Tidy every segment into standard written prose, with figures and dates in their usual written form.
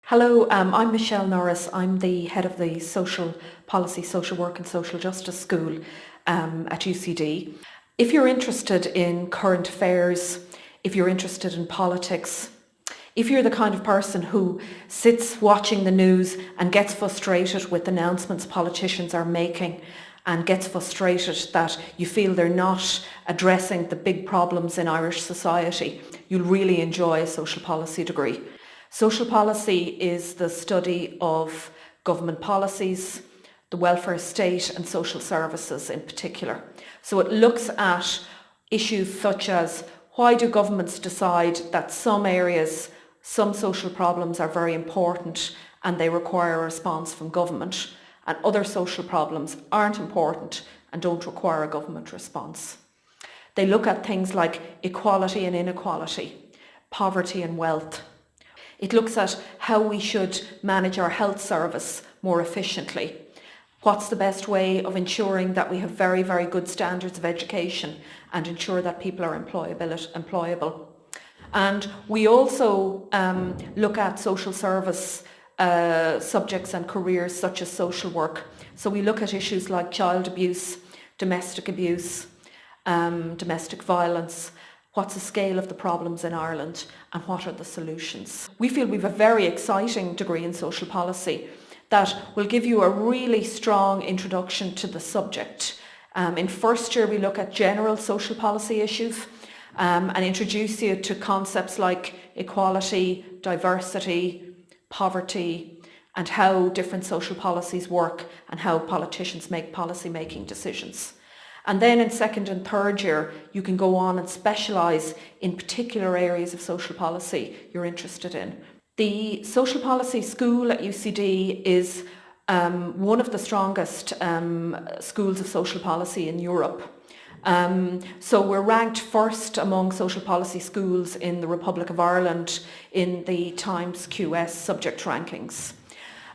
Hello, I'm Michelle Norris. I'm the head of the Social Policy, Social Work and Social Justice School at UCD. If you're interested in current affairs, if you're interested in politics, if you're the kind of person who sits watching the news and gets frustrated with announcements politicians are making and gets frustrated that you feel they're not addressing the big problems in Irish society, you'll really enjoy a social policy degree. Social policy is the study of government policies, the welfare state and social services in particular. So it looks at issues such as why do governments decide that some areas, some social problems are very important and they require a response from government, and other social problems aren't important and don't require a government response. They look at things like equality and inequality, poverty and wealth. It looks at how we should manage our health service more efficiently. What's the best way of ensuring that we have very, very good standards of education and ensure that people are employable. And we also look at social service subjects and careers such as social work. So we look at issues like child abuse, domestic violence. What's the scale of the problems in Ireland and what are the solutions? We feel we have a very exciting degree in social policy that will give you a really strong introduction to the subject. In first year we look at general social policy issues and introduce you to concepts like equality, diversity, poverty, and how different social policies work and how politicians make policy making decisions. And then in second and third year, you can go on and specialise in particular areas of social policy you're interested in. The Social Policy School at UCD is one of the strongest schools of social policy in Europe. So we're ranked first among social policy schools in the Republic of Ireland in the Times QS subject rankings.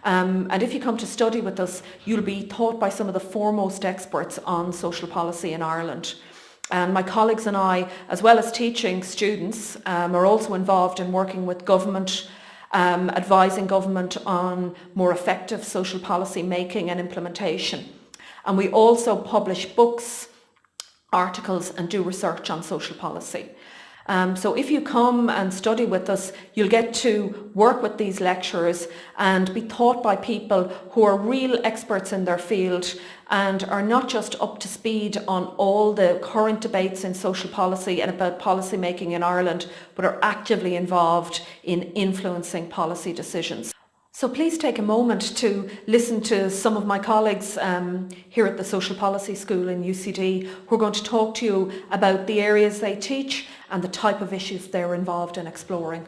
And if you come to study with us, you'll be taught by some of the foremost experts on social policy in Ireland. And my colleagues and I, as well as teaching students, are also involved in working with government, advising government on more effective social policy making and implementation. And we also publish books, articles and do research on social policy. So if you come and study with us, you'll get to work with these lecturers and be taught by people who are real experts in their field and are not just up to speed on all the current debates in social policy and about policy making in Ireland, but are actively involved in influencing policy decisions. So please take a moment to listen to some of my colleagues here at the Social Policy School in UCD who are going to talk to you about the areas they teach and the type of issues they're involved in exploring.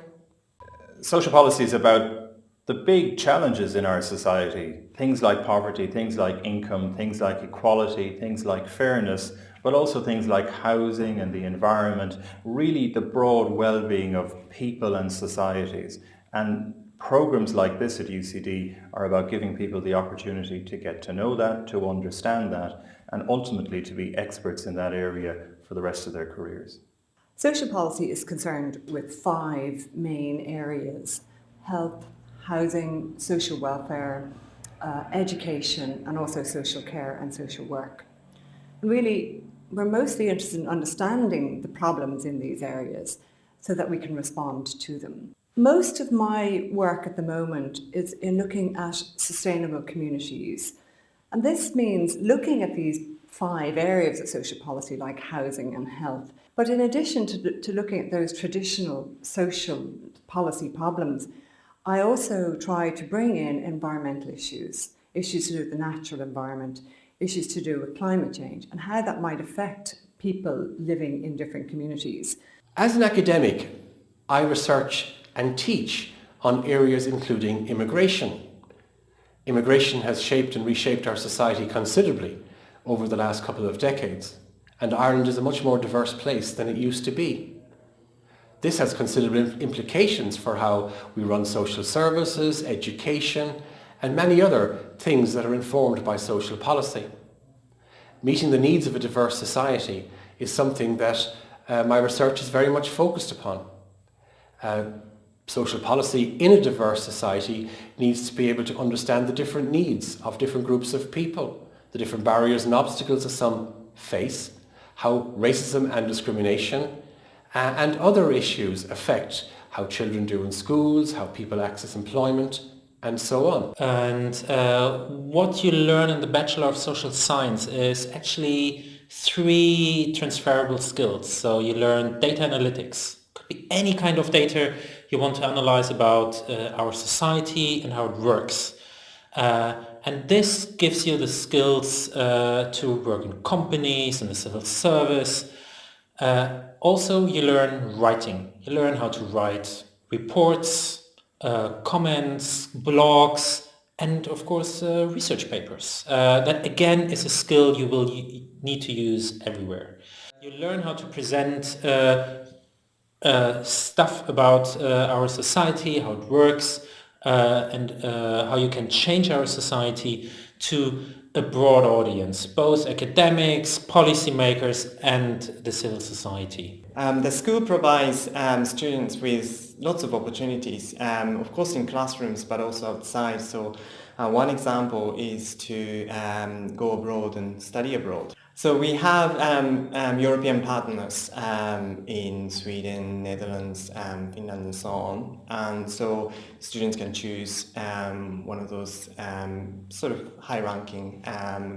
Social policy is about the big challenges in our society, things like poverty, things like income, things like equality, things like fairness, but also things like housing and the environment, really the broad well-being of people and societies. And programs like this at UCD are about giving people the opportunity to get to know that, to understand that, and ultimately to be experts in that area for the rest of their careers. Social policy is concerned with 5 main areas: health, housing, social welfare, education, and also social care and social work. And really, we're mostly interested in understanding the problems in these areas so that we can respond to them. Most of my work at the moment is in looking at sustainable communities. And this means looking at these 5 areas of social policy like housing and health. But in addition to looking at those traditional social policy problems, I also try to bring in environmental issues to do with the natural environment, issues to do with climate change and how that might affect people living in different communities. As an academic, I research and teach on areas including immigration. Immigration has shaped and reshaped our society considerably over the last couple of decades, and Ireland is a much more diverse place than it used to be. This has considerable implications for how we run social services, education, and many other things that are informed by social policy. Meeting the needs of a diverse society is something that my research is very much focused upon. social policy in a diverse society needs to be able to understand the different needs of different groups of people, the different barriers and obstacles that some face, how racism and discrimination and other issues affect how children do in schools, how people access employment, and so on. And what you learn in the Bachelor of Social Science is actually 3 transferable skills. So you learn data analytics. Could be any kind of data you want to analyze about our society and how it works. And this gives you the skills to work in companies, in the civil service. Also, you learn writing. You learn how to write reports, comments, blogs, and of course research papers. That again is a skill you will need to use everywhere. You learn how to present stuff about our society, how it works, and how you can change our society to a broad audience, both academics, policymakers, and the civil society. The school provides students with lots of opportunities, of course in classrooms, but also outside. So one example is to go abroad and study abroad. So we have European partners in Sweden, Netherlands, Finland and so on. And so students can choose one of those sort of high-ranking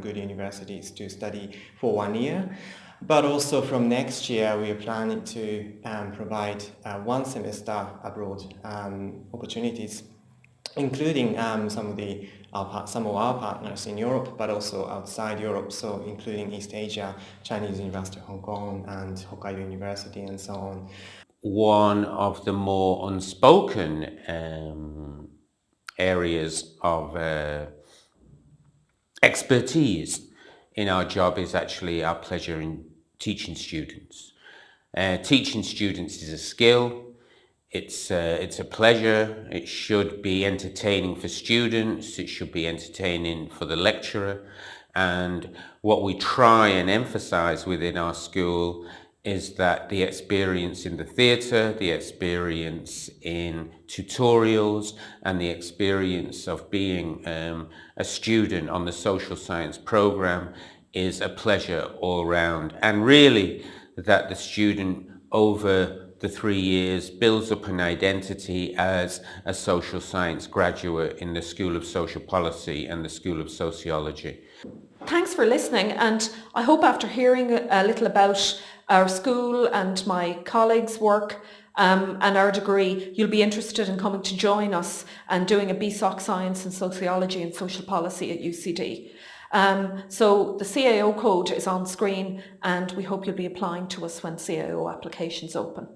good universities to study for 1 year. But also from next year we are planning to provide 1 semester abroad opportunities, including some of our partners in Europe, but also outside Europe, so including East Asia, Chinese University of Hong Kong and Hokkaido University and so on. One of the more unspoken areas of expertise in our job is actually our pleasure in teaching students. Teaching students is a skill. It's a pleasure. It should be entertaining for students. It should be entertaining for the lecturer. And what we try and emphasize within our school is that the experience in the theatre, the experience in tutorials, and the experience of being a student on the social science program is a pleasure all round. And really that the student over the 3 years builds up an identity as a social science graduate in the School of Social Policy and the School of Sociology. Thanks for listening, and I hope after hearing a little about our school and my colleagues' work and our degree, you'll be interested in coming to join us and doing a BSocSci in Sociology and Social Policy at UCD. So the CAO code is on screen, and we hope you'll be applying to us when CAO applications open.